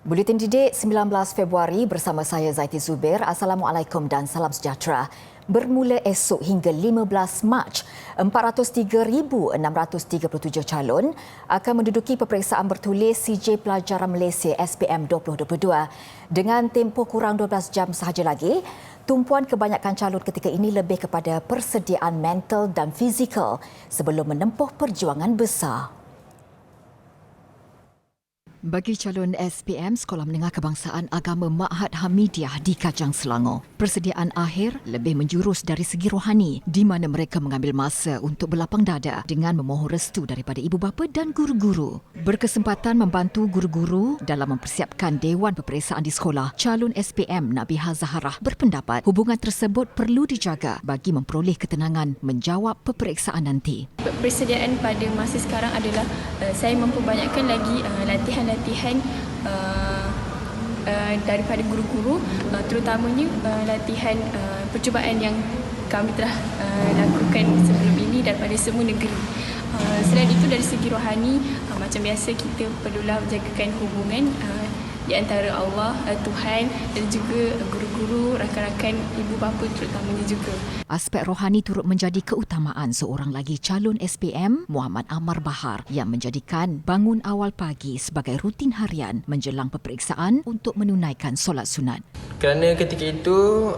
Buletin Didik 19 Februari bersama saya Zaiti Zubair. Assalamualaikum dan salam sejahtera. Bermula esok hingga 15 Mac, 403,637 calon akan menduduki peperiksaan bertulis CJ Pelajaran Malaysia SPM 2022. Dengan tempoh kurang 12 jam sahaja lagi, tumpuan kebanyakan calon ketika ini lebih kepada persediaan mental dan fizikal sebelum menempuh perjuangan besar. Bagi calon SPM Sekolah Menengah Kebangsaan Agama Ma'had Hamidiah di Kajang Selangor, persediaan akhir lebih menjurus dari segi rohani di mana mereka mengambil masa untuk berlapang dada dengan memohon restu daripada ibu bapa dan guru-guru. Berkesempatan membantu guru-guru dalam mempersiapkan Dewan Peperiksaan di sekolah, calon SPM Nabiha Zaharah berpendapat hubungan tersebut perlu dijaga bagi memperoleh ketenangan menjawab peperiksaan nanti. Persediaan pada masa sekarang adalah saya memperbanyakkan lagi latihan daripada guru-guru, terutamanya latihan percubaan yang kami telah lakukan sebelum ini daripada semua negeri. Selain itu dari segi rohani, macam biasa kita perlulah menjagakan hubungan di antara Allah, Tuhan dan juga guru-guru, rakan-rakan ibu bapa terutamanya juga. Aspek rohani turut menjadi keutamaan seorang lagi calon SPM, Muhammad Amar Bahar, yang menjadikan bangun awal pagi sebagai rutin harian menjelang peperiksaan untuk menunaikan solat sunat. Kerana ketika itu,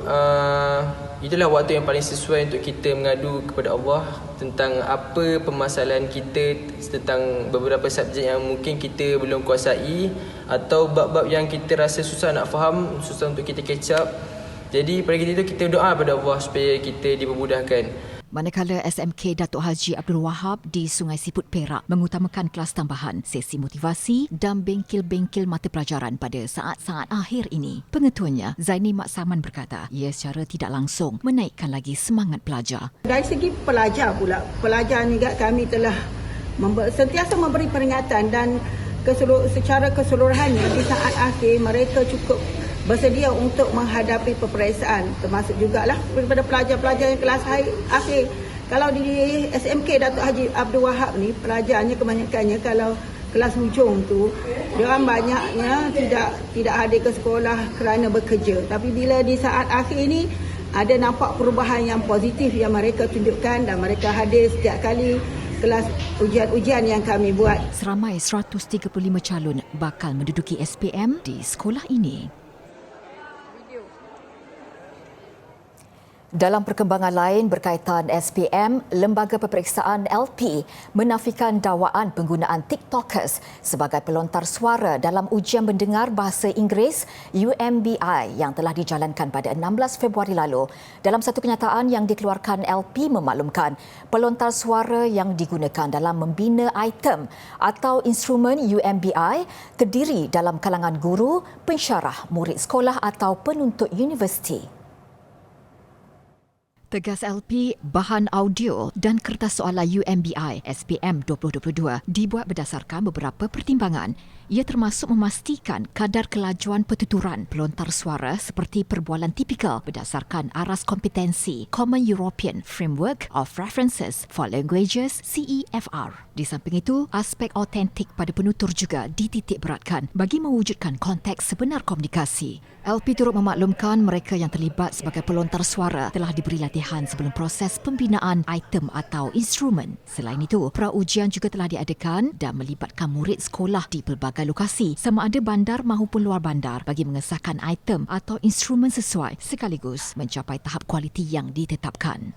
itulah waktu yang paling sesuai untuk kita mengadu kepada Allah tentang apa permasalahan kita, tentang beberapa subjek yang mungkin kita belum kuasai atau bab-bab yang kita rasa susah nak faham, susah untuk kita catch up. Jadi pada ketika itu kita doa kepada Allah supaya kita dipermudahkan. Manakala SMK Datuk Haji Abdul Wahab di Sungai Siput Perak mengutamakan kelas tambahan, sesi motivasi dan bengkel-bengkel mata pelajaran pada saat-saat akhir ini. Pengetuanya, Zaini Mak Saman berkata, ia secara tidak langsung menaikkan lagi semangat pelajar. Dari segi pelajar pula, pelajar juga kami telah sentiasa memberi peringatan dan secara keseluruhannya di saat akhir mereka cukup bersedia untuk menghadapi peperiksaan, termasuk jugalah daripada pelajar-pelajar yang kelas akhir. Kalau di SMK Datuk Haji Abdul Wahab ni, pelajarnya kebanyakannya kalau kelas hujung tu, diorang banyaknya tidak hadir ke sekolah kerana bekerja. Tapi bila di saat akhir ini ada nampak perubahan yang positif yang mereka tunjukkan dan mereka hadir setiap kali kelas ujian-ujian yang kami buat. Seramai 135 calon bakal menduduki SPM di sekolah ini. Dalam perkembangan lain berkaitan SPM, Lembaga Peperiksaan LP menafikan dakwaan penggunaan TikTokers sebagai pelontar suara dalam ujian mendengar bahasa Inggeris UMBI yang telah dijalankan pada 16 Februari lalu. Dalam satu kenyataan yang dikeluarkan, LP memaklumkan pelontar suara yang digunakan dalam membina item atau instrumen UMBI terdiri dalam kalangan guru, pensyarah, murid sekolah atau penuntut universiti. Tegas LP, bahan audio dan kertas soalan UMBI SPM 2022 dibuat berdasarkan beberapa pertimbangan. Ia termasuk memastikan kadar kelajuan pertuturan pelontar suara seperti perbualan tipikal berdasarkan aras kompetensi Common European Framework of References for Languages CEFR. Di samping itu, aspek autentik pada penutur juga dititik beratkan bagi mewujudkan konteks sebenar komunikasi. LP turut memaklumkan mereka yang terlibat sebagai pelontar suara telah diberi latihan sebelum proses pembinaan item atau instrumen. Selain itu, pra-ujian juga telah diadakan dan melibatkan murid sekolah di pelbagai lokasi sama ada bandar maupun luar bandar bagi mengesahkan item atau instrumen sesuai sekaligus mencapai tahap kualiti yang ditetapkan.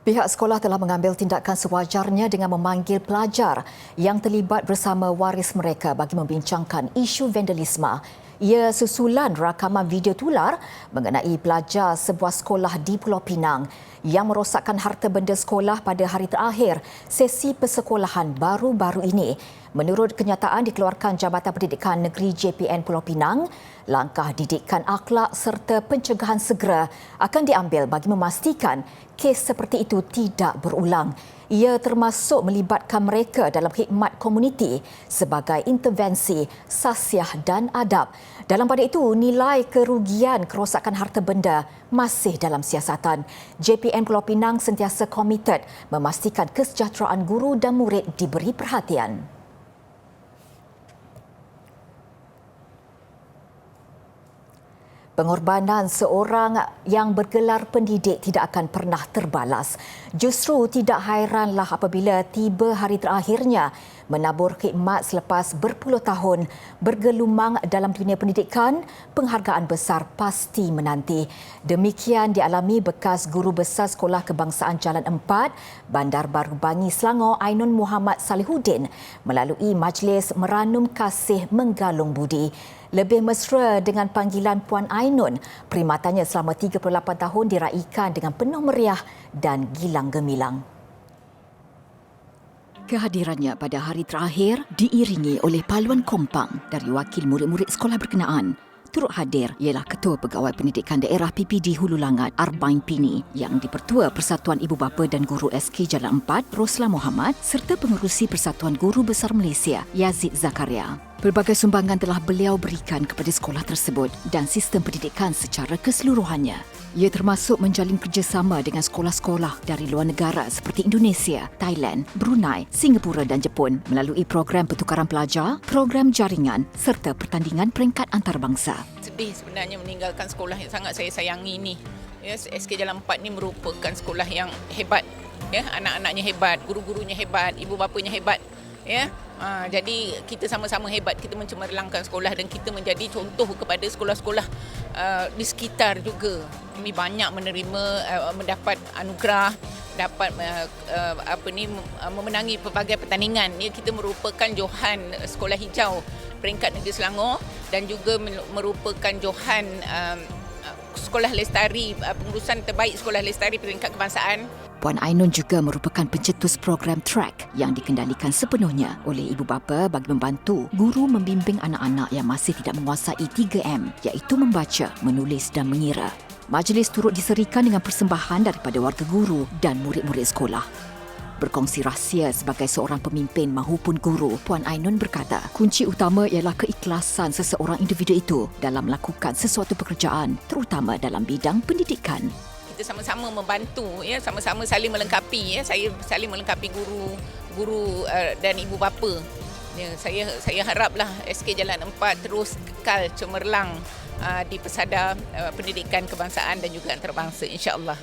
Pihak sekolah telah mengambil tindakan sewajarnya dengan memanggil pelajar yang terlibat bersama waris mereka bagi membincangkan isu vandalisme. Ia susulan rakaman video tular mengenai pelajar sebuah sekolah di Pulau Pinang yang merosakkan harta benda sekolah pada hari terakhir sesi persekolahan baru-baru ini. Menurut kenyataan dikeluarkan Jabatan Pendidikan Negeri JPN Pulau Pinang, langkah didikan akhlak serta pencegahan segera akan diambil bagi memastikan kes seperti itu tidak berulang. Ia termasuk melibatkan mereka dalam khidmat komuniti sebagai intervensi sasiah dan adab. Dalam pada itu, nilai kerugian kerosakan harta benda masih dalam siasatan. JPN Pulau Pinang sentiasa komited memastikan kesejahteraan guru dan murid diberi perhatian. Pengorbanan seorang yang bergelar pendidik tidak akan pernah terbalas. Justru tidak hairanlah apabila tiba hari terakhirnya menabur khidmat selepas berpuluh tahun bergelumang dalam dunia pendidikan, penghargaan besar pasti menanti. Demikian dialami bekas guru besar Sekolah Kebangsaan Jalan 4, Bandar Baru Bangi, Selangor, Ainun Muhammad Salihuddin melalui majlis meranum kasih menggalung budi. Lebih mesra dengan panggilan Puan Ainun, perkhidmatannya selama 38 tahun diraikan dengan penuh meriah dan gilang gemilang. Kehadirannya pada hari terakhir diiringi oleh paluan kompang dari wakil murid-murid sekolah berkenaan. Turut hadir ialah Ketua Pegawai Pendidikan Daerah PPD Hulu Langat Arbain Pini yang dipertua Persatuan Ibu Bapa dan Guru SK Jalan 4 Rosla Muhammad serta pengerusi Persatuan Guru Besar Malaysia Yazid Zakaria. Pelbagai sumbangan telah beliau berikan kepada sekolah tersebut dan sistem pendidikan secara keseluruhannya. Ia termasuk menjalin kerjasama dengan sekolah-sekolah dari luar negara seperti Indonesia, Thailand, Brunei, Singapura dan Jepun melalui program pertukaran pelajar, program jaringan serta pertandingan peringkat antarabangsa. Sedih sebenarnya meninggalkan sekolah yang sangat saya sayangi ini. Ya, SK Jalan 4 ni merupakan sekolah yang hebat. Ya, anak-anaknya hebat, guru-gurunya hebat, ibu bapanya hebat. Ya, jadi kita sama-sama hebat, kita mencemerlangkan sekolah dan kita menjadi contoh kepada sekolah-sekolah di sekitar juga. Kami banyak menerima, mendapat anugerah, dapat memenangi pelbagai pertandingan. Ya, kita merupakan Johan Sekolah Hijau peringkat negeri Selangor dan juga merupakan Johan Sekolah Lestari, pengurusan terbaik Sekolah Lestari peringkat kebangsaan. Puan Ainun juga merupakan pencetus program track yang dikendalikan sepenuhnya oleh ibu bapa bagi membantu guru membimbing anak-anak yang masih tidak menguasai 3M iaitu membaca, menulis dan mengira. Majlis turut diserikan dengan persembahan daripada warga guru dan murid-murid sekolah. Berkongsi rahsia sebagai seorang pemimpin mahupun guru, Puan Ainun berkata, kunci utama ialah keikhlasan seseorang individu itu dalam melakukan sesuatu pekerjaan, terutama dalam bidang pendidikan. Kita sama-sama membantu, ya, sama-sama saling melengkapi. Ya, saya saling melengkapi guru dan ibu bapa. Ya, saya haraplah SK Jalan 4 terus kekal cemerlang di pesada pendidikan kebangsaan dan juga antarabangsa, insya-Allah.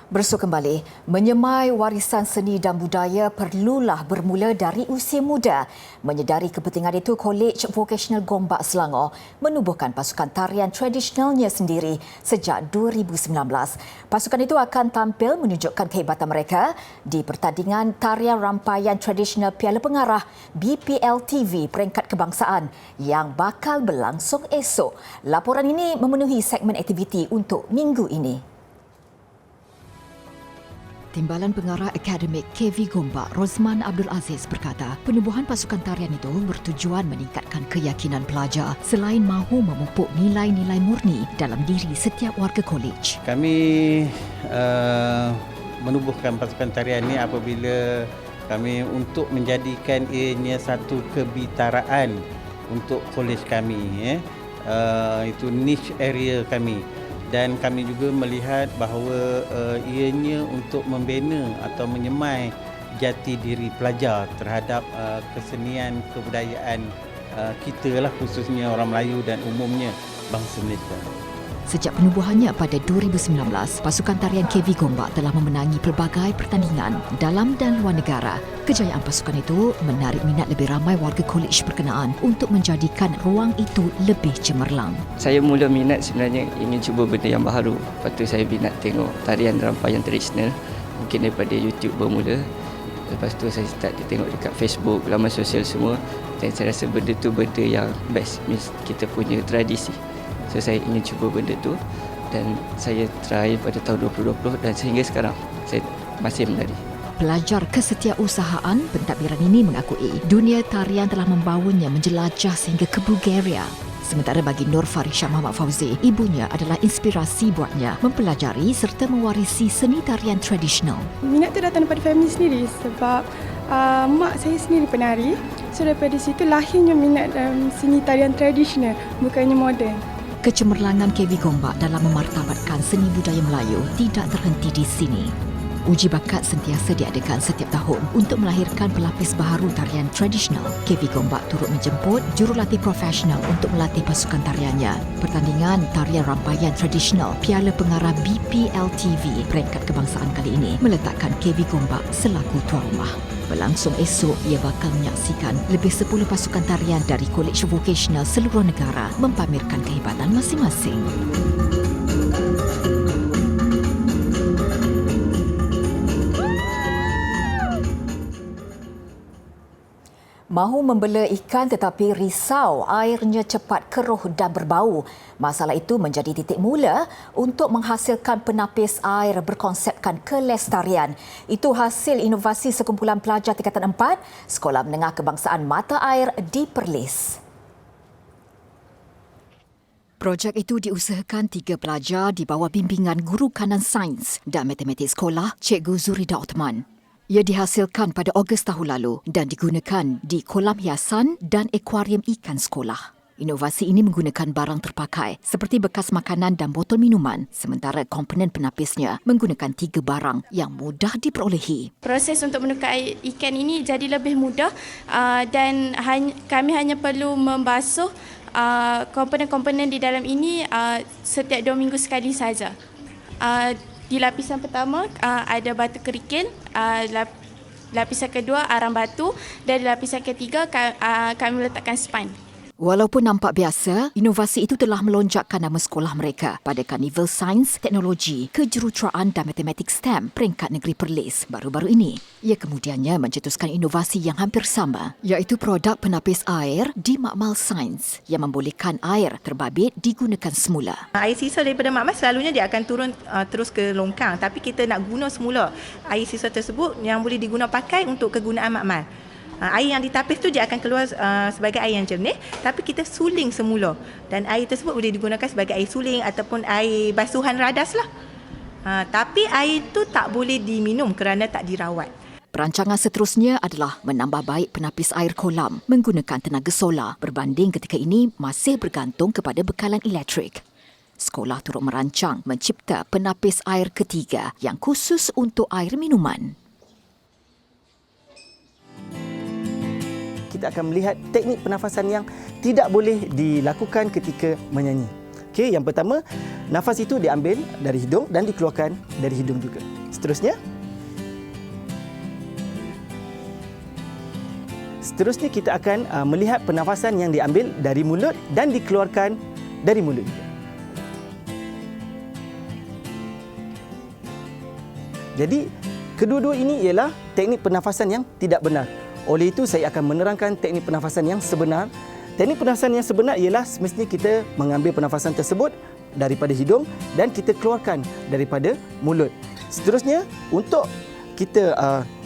Bersua kembali, menyemai warisan seni dan budaya perlulah bermula dari usia muda. Menyedari kepentingan itu, Kolej Vocational Gombak Selangor menubuhkan pasukan tarian tradisionalnya sendiri sejak 2019. Pasukan itu akan tampil menunjukkan kehebatan mereka di pertandingan tarian rampayan tradisional Piala Pengarah BPL-TV peringkat kebangsaan yang bakal berlangsung esok. Laporan ini memenuhi segmen aktiviti untuk minggu ini. Timbalan Pengarah Akademik KV Gombak, Rosman Abdul Aziz berkata, penubuhan pasukan tarian itu bertujuan meningkatkan keyakinan pelajar selain mahu memupuk nilai-nilai murni dalam diri setiap warga kolej. Kami menubuhkan pasukan tarian ini apabila kami untuk menjadikan ianya satu kebitaraan untuk kolej kami. Itu niche area kami. Dan kami juga melihat bahawa ianya untuk membina atau menyemai jati diri pelajar terhadap kesenian, kebudayaan kita lah, khususnya orang Melayu dan umumnya bangsa Malaysia. Sejak penubuhannya pada 2019, pasukan tarian KV Gombak telah memenangi pelbagai pertandingan dalam dan luar negara. Kejayaan pasukan itu menarik minat lebih ramai warga kolej berkenaan untuk menjadikan ruang itu lebih cemerlang. Saya mula minat sebenarnya ingin cuba benda yang baru. Lepas tu saya minat tengok tarian rampayan tradisional, mungkin daripada YouTube bermula. Lepas tu saya start tengok dekat Facebook, laman sosial semua, dan saya rasa benda tu benda yang best, means kita punya tradisi. So saya ingin cuba benda tu dan saya try pada tahun 2020 dan sehingga sekarang saya masih menari. Pelajar kesetiausahaan pentadbiran ini mengakui dunia tarian telah membawanya menjelajah sehingga ke Bulgaria. Sementara bagi Nur Farisha Muhammad Fauzi, ibunya adalah inspirasi buatnya mempelajari serta mewarisi seni tarian tradisional. Minat tu datang daripada family sendiri sebab mak saya sendiri penari. So daripada situ lahirnya minat dalam seni tarian tradisional, bukannya moden. Kecemerlangan KV Gombak dalam memartabatkan seni budaya Melayu tidak terhenti di sini. Uji bakat sentiasa diadakan setiap tahun untuk melahirkan pelapis baharu tarian tradisional. KV Gombak turut menjemput jurulatih profesional untuk melatih pasukan tariannya. Pertandingan tarian rampayan tradisional Piala Pengarah BPLTV peringkat kebangsaan kali ini meletakkan KV Gombak selaku tuan rumah. Berlangsung esok, ia bakal menyaksikan lebih 10 pasukan tarian dari kolej vokasional seluruh negara mempamerkan kehebatan masing-masing. Mahu membela ikan tetapi risau airnya cepat keruh dan berbau. Masalah itu menjadi titik mula untuk menghasilkan penapis air berkonsepkan kelestarian. Itu hasil inovasi sekumpulan pelajar tingkatan 4 Sekolah Menengah Kebangsaan Mata Air di Perlis. Projek itu diusahakan 3 pelajar di bawah bimbingan Guru Kanan Sains dan Matematik Sekolah Cikgu Zurida Othman. Ia dihasilkan pada Ogos tahun lalu dan digunakan di kolam hiasan dan akuarium ikan sekolah. Inovasi ini menggunakan barang terpakai seperti bekas makanan dan botol minuman, sementara komponen penapisnya menggunakan 3 barang yang mudah diperolehi. Proses untuk menukar ikan ini jadi lebih mudah dan kami hanya perlu membasuh komponen-komponen di dalam ini setiap 2 minggu sekali saja. Di lapisan pertama ada batu kerikil, lapisan kedua arang batu dan di lapisan ketiga kami letakkan span. Walaupun nampak biasa, inovasi itu telah melonjakkan nama sekolah mereka pada Karnival Sains, Teknologi, Kejuruteraan dan Matematik STEM peringkat negeri Perlis baru-baru ini. Ia kemudiannya mencetuskan inovasi yang hampir sama, iaitu produk penapis air di makmal sains yang membolehkan air terbabit digunakan semula. Air sisa daripada makmal selalunya dia akan turun terus ke longkang, tapi kita nak guna semula air sisa tersebut yang boleh diguna pakai untuk kegunaan makmal. Air yang ditapis tu dia akan keluar sebagai air yang jernih, tapi kita suling semula dan air tersebut boleh digunakan sebagai air suling ataupun air basuhan radas lah. Tapi air tu tak boleh diminum kerana tak dirawat. Perancangan seterusnya adalah menambah baik penapis air kolam menggunakan tenaga solar berbanding ketika ini masih bergantung kepada bekalan elektrik. Sekolah turut merancang mencipta penapis air ketiga yang khusus untuk air minuman. Kita akan melihat teknik pernafasan yang tidak boleh dilakukan ketika menyanyi. Okey, yang pertama, nafas itu diambil dari hidung dan dikeluarkan dari hidung juga. Seterusnya kita akan melihat pernafasan yang diambil dari mulut dan dikeluarkan dari mulut juga. Jadi, kedua-dua ini ialah teknik pernafasan yang tidak benar. Oleh itu, saya akan menerangkan teknik pernafasan yang sebenar. Teknik pernafasan yang sebenar ialah semestinya kita mengambil pernafasan tersebut daripada hidung dan kita keluarkan daripada mulut. Seterusnya, untuk kita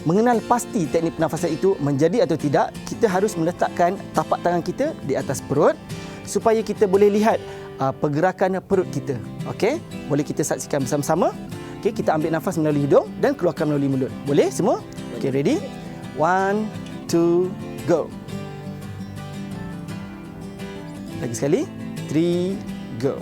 mengenal pasti teknik pernafasan itu menjadi atau tidak, kita harus meletakkan tapak tangan kita di atas perut supaya kita boleh lihat pergerakan perut kita. Okey? Boleh kita saksikan bersama-sama. Okey, kita ambil nafas melalui hidung dan keluarkan melalui mulut. Boleh semua? Okey, ready? 1, 2, go. Lagi sekali. 3, go.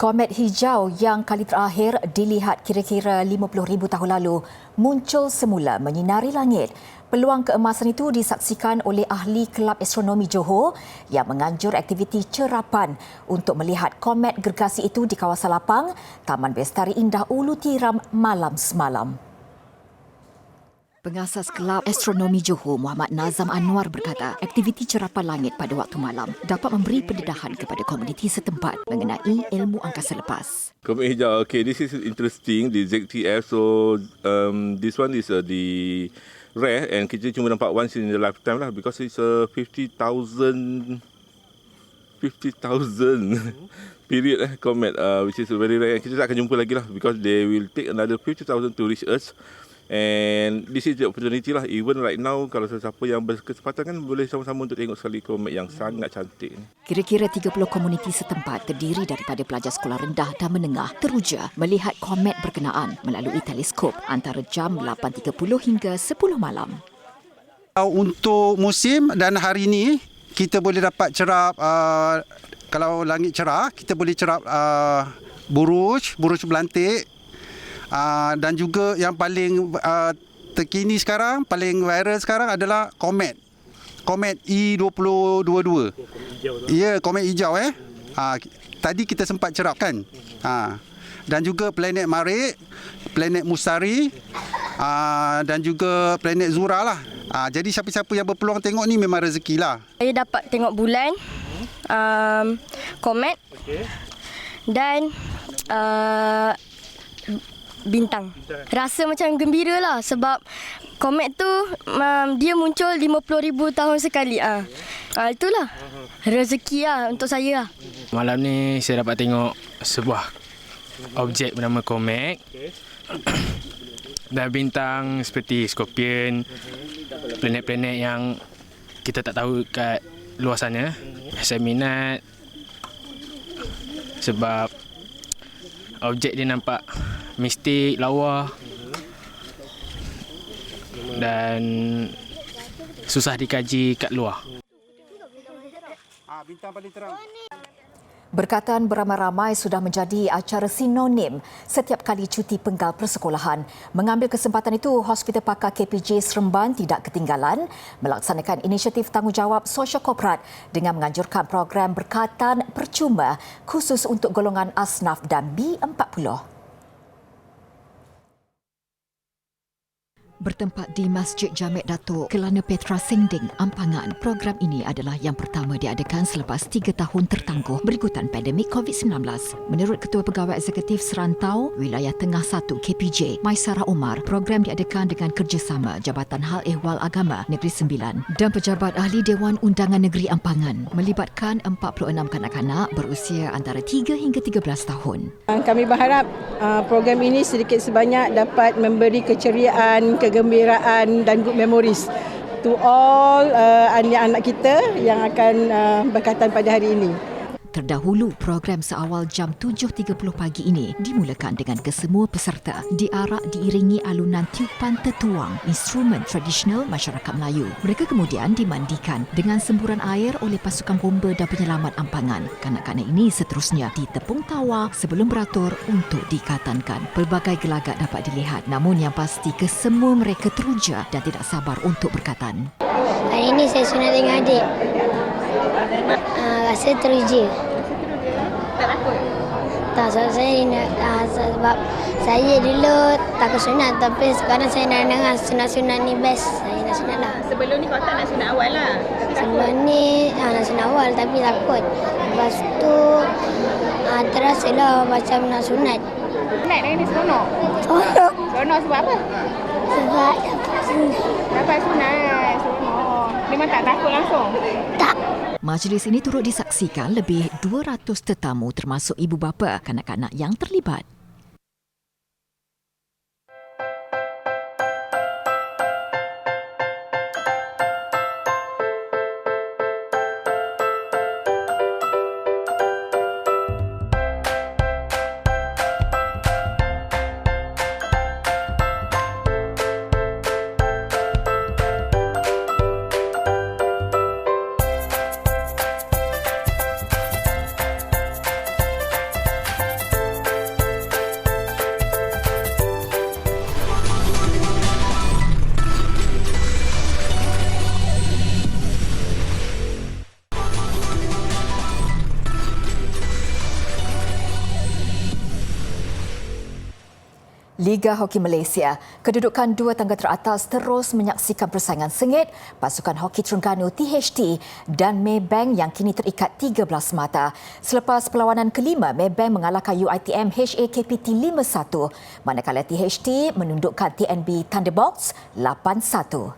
Komet hijau yang kali terakhir dilihat kira-kira 50,000 tahun lalu muncul semula menyinari langit. Peluang keemasan itu disaksikan oleh ahli Kelab Astronomi Johor yang menganjur aktiviti cerapan untuk melihat komet gergasi itu di kawasan lapang Taman Bestari Indah Ulu Tiram malam semalam. Pengasas Kelab Astronomi Johor Muhammad Nazam Anwar berkata, aktiviti cerapan langit pada waktu malam dapat memberi pendedahan kepada komuniti setempat mengenai ilmu angkasa lepas. Komet hijau, okay, this is interesting, the ZTF. So this one is the rare and kita cuma nampak once in the lifetime lah because it's a 50,000 period comet, which is very rare. Kita tak akan jumpa lagi lah because they will take another 50,000 to reach Earth. And this is the opportunity lah. Even right now, kalau sesiapa yang berkesempatan kan boleh sama-sama untuk tengok sekali komet yang sangat cantik. Kira-kira 30 komuniti setempat terdiri daripada pelajar sekolah rendah dan menengah teruja melihat komet berkenaan melalui teleskop antara jam 8.30 hingga 10 malam. Untuk musim dan hari ini, kita boleh dapat cerap, kalau langit cerah, kita boleh cerap buruj belantik. Dan juga yang paling terkini sekarang, paling viral sekarang adalah komet E2022. Ya, komet hijau tadi kita sempat cerap kan. Dan juga planet Marikh, planet Mustari, dan juga planet Zura lah. Jadi siapa-siapa yang berpeluang tengok ni memang rezekilah. Saya dapat tengok bulan, komet dan bintang. Rasa macam gembira lah sebab komet tu dia muncul 50,000 tahun sekali. Itulah rezeki lah untuk saya. Malam ni saya dapat tengok sebuah objek bernama komet dan bintang seperti Scorpion, planet-planet yang kita tak tahu kat luar sana. Saya minat sebab objek dia nampak mistik, lawa dan susah dikaji kat luar. Bintang paling terang. Berkatan beramai-ramai sudah menjadi acara sinonim setiap kali cuti penggal persekolahan. Mengambil kesempatan itu, Hospital Pakar KPJ Seremban tidak ketinggalan melaksanakan inisiatif tanggungjawab sosial korporat dengan menganjurkan program berkatan percuma khusus untuk golongan asnaf dan B40. Bertempat di Masjid Jamek Datuk Kelana Petra Singding, Ampangan. Program ini adalah yang pertama diadakan selepas 3 tahun tertangguh berikutan pandemik COVID-19. Menurut Ketua Pegawai Eksekutif Serantau Wilayah Tengah 1 KPJ, Maisarah Umar, program diadakan dengan kerjasama Jabatan Hal Ehwal Agama Negeri Sembilan dan Pejabat Ahli Dewan Undangan Negeri Ampangan, melibatkan 46 kanak-kanak berusia antara 3 hingga 13 tahun. Kami berharap program ini sedikit sebanyak dapat memberi keceriaan, kegembiraan dan good memories to all anak-anak kita yang akan berkatan pada hari ini. Terdahulu, program seawal jam 7.30 pagi ini dimulakan dengan kesemua peserta diarak diiringi alunan tiupan tertuang instrumen tradisional masyarakat Melayu. Mereka kemudian dimandikan dengan semburan air oleh pasukan bomba dan penyelamat Ampangan. Kanak-kanak ini seterusnya ditepung tawa sebelum beratur untuk dikatankan. Pelbagai gelagat dapat dilihat, namun yang pasti kesemua mereka teruja dan tidak sabar untuk berkatan. Hari ini saya sunat dengan adik. Rasa teruja. Tak takut? Tak, sebab saya dulu takut sunat tapi sekarang saya nak dengar sunat-sunat ni best. Saya nak sunat lah. Sebelum ni kau tak nak sunat awal lah? Sebelum ni nak sunat awal tapi takut. Lepas tu terasa lah macam nak sunat. Sunat ni seronok? Seronok. Seronok sebab apa? Sebab dapat sunat. Dapat sunat, seronok. Memang tak takut langsung? Tak. Majlis ini turut disaksikan lebih 200 tetamu termasuk ibu bapa kanak-kanak yang terlibat. Liga Hoki Malaysia, kedudukan dua tangga teratas terus menyaksikan persaingan sengit pasukan hoki Terengganu THT dan Maybank yang kini terikat 13 mata. Selepas perlawanan kelima, Maybank mengalahkan UiTM HAKPT 5-1, manakala THT menundukkan TNB Thunderbolts 8-1.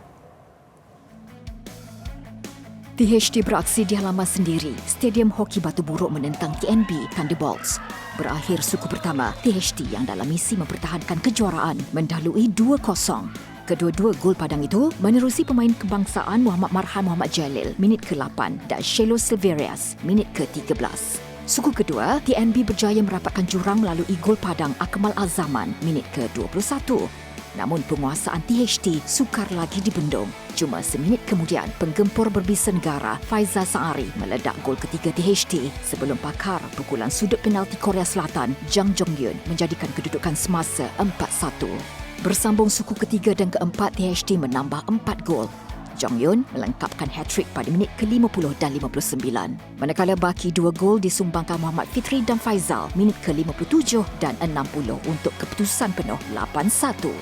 THT beraksi di halaman sendiri. Stadium Hoki Batu Buruk menentang TNB Thunderbolts. Berakhir suku pertama, THT yang dalam misi mempertahankan kejuaraan mendahului 2-0. Kedua-dua gol padang itu menerusi pemain kebangsaan Muhammad Marhan Muhammad Jalil minit ke-8 dan Shelo Silverias minit ke-13. Suku kedua, TNB berjaya merapatkan jurang melalui gol padang Akmal Azaman minit ke-21. Namun penguasaan THT sukar lagi dibendung. Cuma seminit kemudian, penggempur berbisa negara Faizal Saari meledak gol ketiga THT sebelum pakar pukulan sudut penalti Korea Selatan Jang Jong-yun menjadikan kedudukan semasa 4-1. Bersambung suku ketiga dan keempat, THT menambah 4 gol. Jong-yun melengkapkan hat-trick pada minit ke-50 dan 59. Manakala baki 2 gol disumbangkan Muhammad Fitri dan Faizal minit ke-57 dan 60 untuk keputusan penuh 8-1.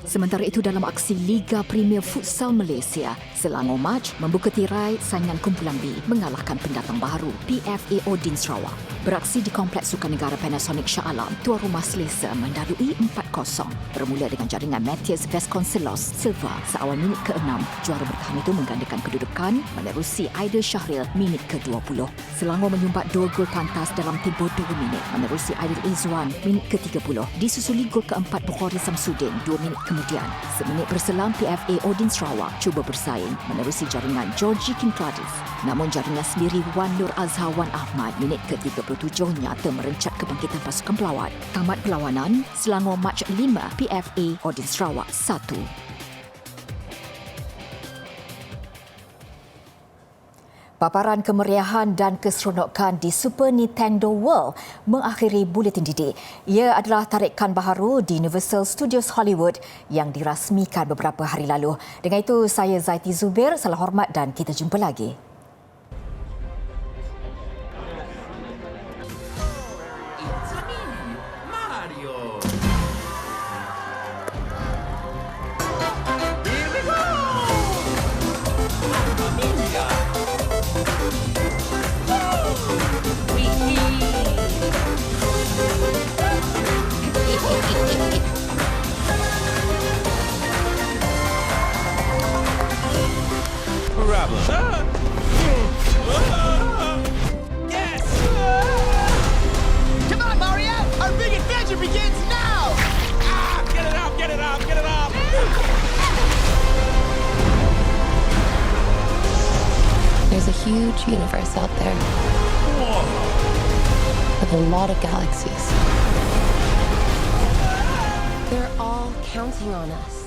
Sementara itu dalam aksi Liga Premier Futsal Malaysia, Selangor Match membuka tirai saingan kumpulan B mengalahkan pendatang baru PFA Odin Sarawak. Beraksi di Kompleks Sukan Negara Panasonic Shah Alam, tuan rumah Selesa mendahului 4-0. Bermula dengan jaringan Matthias Vasconcelos Silva seawal minit ke-6. Juara bertahan itu menggandakan kedudukan menerusi Aidil Syahril minit ke-20. Selangor menyumbat 2 gol pantas dalam tempoh 2 minit menerusi Aidil Izwan minit ke-30. Disusuli gol keempat Bukhari Samsudin 2 minit kemudian. Seminit berselang, PFA Odin Sarawak cuba bersaing menerusi jaringan Georgie King Gladys. Namun jaringan sendiri Wan Nur Azhar Wan Ahmad minit ke-37 nyata merencat kebangkitan pasukan pelawat. Tamat perlawanan, Selangor Match 5, PFA Odin Sarawak 1. Paparan kemeriahan dan keseronokan di Super Nintendo World mengakhiri buletin didik. Ia adalah tarikan baharu di Universal Studios Hollywood yang dirasmikan beberapa hari lalu. Dengan itu, saya Zaiti Zubir, salam hormat dan kita jumpa lagi. Yes! Come on, Mario! Our big adventure begins now! Get it up, get it up, get it up! There's a huge universe out there. Whoa. With a lot of galaxies. They're all counting on us.